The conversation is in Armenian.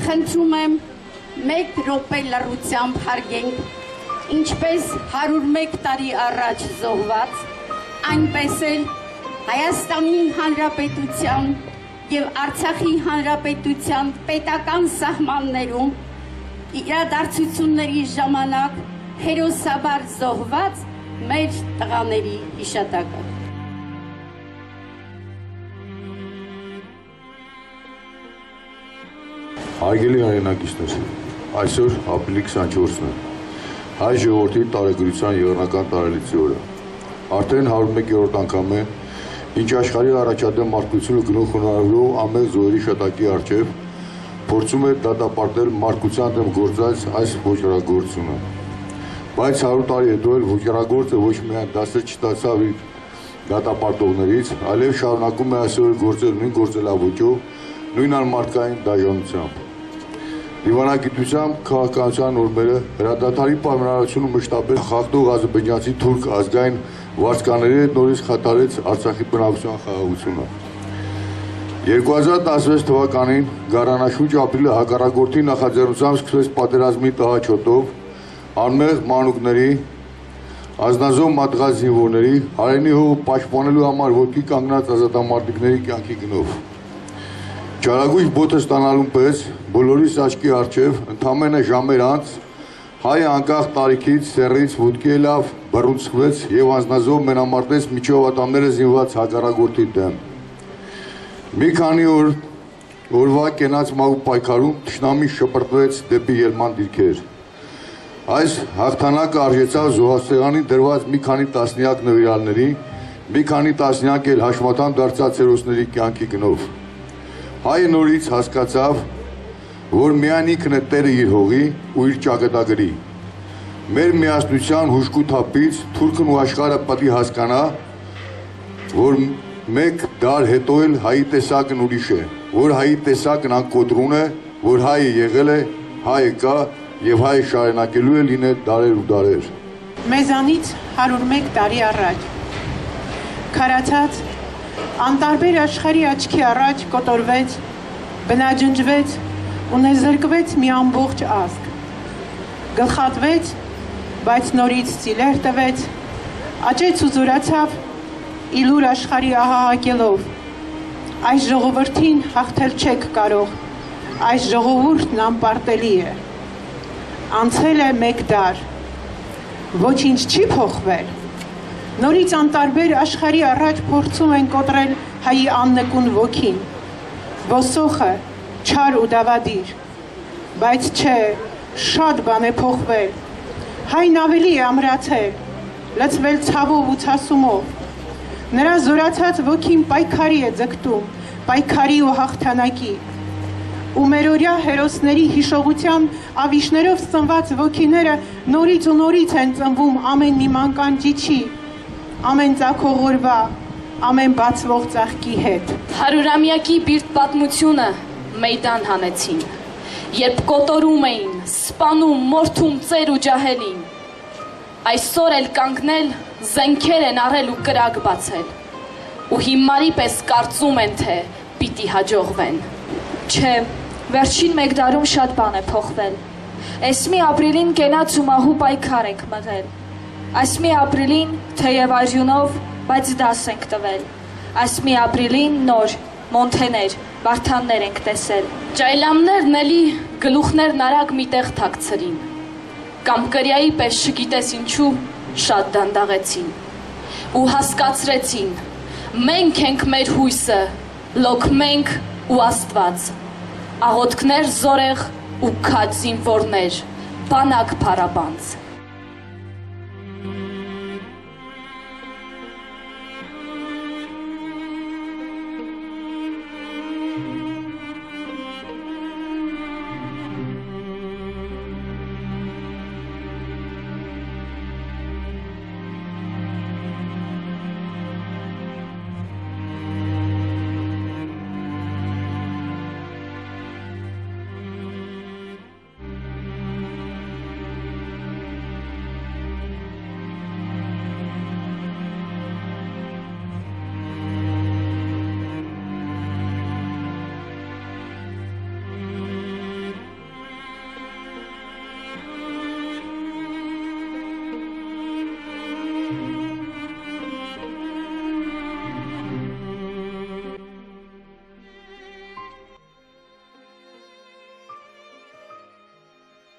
Խնդրում եմ մեկ րոպե լռությամբ հարգենք, ինչպես 101 տարի առաջ զոհված, այնպես էլ Հայաստանի Հանրապետության և Արցախի Հանրապետության պետական սահմաններում իրադարձությունների ժամանակ հերոսաբար զոհված մեր տղաների հիշատակը։ Հարգելի հայրենակիցներ, այսօր ապրիլի 24-ն է, հայ ժողովրդի տարեգրության եղեռնական տարելիցի օրը։ Արդեն 101-րդ անգամ է, ինչ աշխարհի առաջադեմ մարդկությունը գնող խոնարհվելով ամեն զոհերի շտակի առջև փորձում է դատապարտել մարդկության դեմ գործած այս ոչռագործությունը։ Բայց 100 տարի հետո էլ ոչռագործը ոչ միայն դասեր չստացավ իր դատապարտողներից, այլև շարունակում է այսօր գործել նույն գործելավոճով, նույն անմարդկային դաժանությամբ։ Դիվանագիտությամբ քաղաքականության նորմերը հրադադարի պայմանավորությունը մշտապես խախտող ադրբեջանցի թուրք ազգային վարձկաների հետ նորից խաթարեց Արցախի բնակչության խաղաղությունը։ 2016 թվականին գարանաշուչ ապրիլը հակառակորդի նախաձեռնությամբ սկսվեց պատերազմի տհաճոտով, անմեղ մանուկների, ազնազոհ մատղած զինվորների, հայրենի հողը պաշտպանելու համար ոտքի կանգնած ազատամարտիկների կյանքի գնով։ Չարագույժ բոթը ստանալուն պես բոլորիս աչքի առջև ընդամենը ժամեր անց հայ անկախ տարիքից, սեռից ոտքի ելավ, բռունցքվեց և անձնազոհ մենամարտեց միջովատամները զինված հակառակորդի դեմ։ Մի քանի օրվա կենաց մահու պայքարում թշնամին շպրտվեց դեպի ելման դիրքեր։ Այս հաղթանակը արժեցավ զոհասեղանին դրված մի քանի տասնյակ նվիրալների, մի քանի տասնյակ էլ հաշմանդամ դարձած հերոսների կյանքի գնով։ Հայը նորից հասկացավ, որ միայն ինքն է տերը իր հողի ու իր ճակատագրի։ Մեր միասնության հուժկու թափից թուրքն ու աշխարհը պետք է հասկանա, որ մեկ դար հետո էլ հայի տեսակն ուրիշ է, որ հայի տեսակն անկոտրուն է, որ հայը եղել է, հայը կա և հայը շարունակելու է լինել դարեր ու դարեր։ Մեզանից 101 տարի առաջ քարացած անտարբեր աշխարհի աչքի առաջ կոտորվեց, բնաջնջվեց ու ներզրկվեց մի ամբողջ ազգ։ Գլխատվեց, բայց նորից ծիլեր տվեց, աճեց ու զորացավ իլուր աշխարհի ահահակելով։ Այս ժողովրդին հաղթել չեք կարող, այս ժողովուրդն անպարտելի է։ Անցել է մեկ դար, ոչինչ չի փոխվել։ Նորից անտարբեր աշխարհի առաջ փորձում են կոտրել հայի աննկուն ոգին, ոսոխը չար ու դավադիր, բայց չէ, շատ բան է փոխվել, հայն ավելի է ամրացել, լցվել ցավով ու ցասումով, նրա զորացած ոգին պայքարի է ձգտում, պայքարի ու հաղթանակի, ու մերօրյա հերոսների հիշողության ավիշներով ծնված ոգիները նորից ու նորից են ծնվում ամեն մի մանկան ճիչի, ամեն ծագողորվա, ամեն բացվող ծաղկի հետ։ 100-ամյակի բիրտ պատմությունը մեյդան հանեցին, երբ կոտորում էին, սպանում, մորթում ծեր ու ջահելին։ Այսօր էլ կանգնել, զենքեր են առել ու կրակ բացել, ու հիմարի պես կարծում են, թե պիտի հաջողվեն։ Չէ, Վերջին մեկ դարում շատ բան է փոխվել։ Այս մի ապրիլին կենաց ու մահու պայքար ենք մղել։ Այս մի ապրիլին թեև արյունով, բայց դաս ենք տվել։ Այս մի ապրիլին նոր մոնթեներ, բարթաններ ենք տեսել։ Ճայլամներն էլի գլուխներն արագ մի տեղ թաքցրին։ Կամ կրյայի պես չգիտես ինչու շատ դանդաղեցին։ Ու հասկացրեցին, մենք ենք մեր հույսը, լոք մենք ու Աստված։ Աղոթքներ զորեղ ու քաջ զինվորներ, բանակ փառաբանց։